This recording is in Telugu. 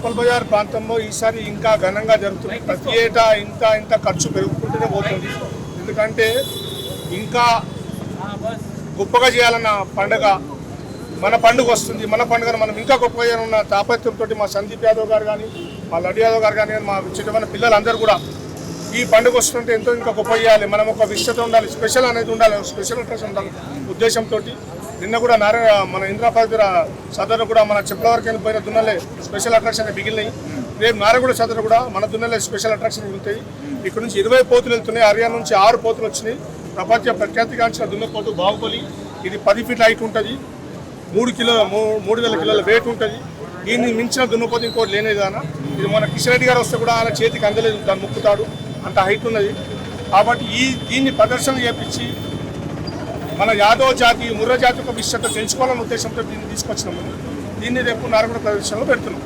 ఉప్పల్ బజార్ ప్రాంతంలో ఈసారి ఇంకా ఘనంగా జరుగుతుంది. ప్రతి ఏటా ఇంత ఖర్చు పెరుగుకుంటూనే పోతుంది. ఎందుకంటే ఇంకా గొప్పగా చేయాలన్న పండుగ మన పండుగ వస్తుంది. మన పండుగను మనం ఇంకా గొప్పగా చేయాలన్న తాపత్యంతో మా సందీప్ యాదవ్ గారు కానీ, మా లడ్డు యాదవ్ గారు కానీ, మా చిన్నమైన పిల్లలందరూ కూడా ఈ పండుగ వస్తుంటే ఎంతో ఇంకా గొప్ప చేయాలి. మనం ఒక విశిష్టత ఉండాలి, స్పెషల్ అనేది ఉండాలి, స్పెషల్ అట్రాక్షన్ ఉండాలి ఉద్దేశంతో నిన్న కూడా మన ఇంద్రాబాద్ సదరు కూడా మన చెప్పుల వరకు వెళ్ళిపోయిన దున్నలే స్పెషల్ అట్రాక్షన్ మిగిలినాయి. రేపు నారగూడ సదరు కూడా మన దున్నలే స్పెషల్ అట్రాక్షన్ మిగులుతాయి. ఇక్కడ నుంచి 20 పోతులు వెళ్తున్నాయి. హర్యానా నుంచి 6 పోతులు వచ్చినాయి. ప్రపంచ ప్రఖ్యాతిగాంచిన దున్నపోతు బాహుబలి. ఇది 10 ఫీట్ల హైట్ ఉంటుంది, 3,000 కిలోల వెయిట్ ఉంటుంది. దీన్ని మించిన దున్నపోతు ఇంకోటి లేనేది అన్న. ఇది మన కిషన్ రెడ్డి గారు వస్తే కూడా ఆయన చేతికి అందలేదు, దాన్ని ముక్కుతాడు, అంత హైట్ ఉన్నది. కాబట్టి దీన్ని ప్రదర్శన చేపించి మన యాదవ్ జాతి ముర్ర జాతి ఒక విశిష్టత తెలుసుకోవాలనే ఉద్దేశంతో దీన్ని తీసుకొచ్చినాము. దీన్ని రేపు నారగూడ ప్రదర్శనలో పెడుతున్నాం.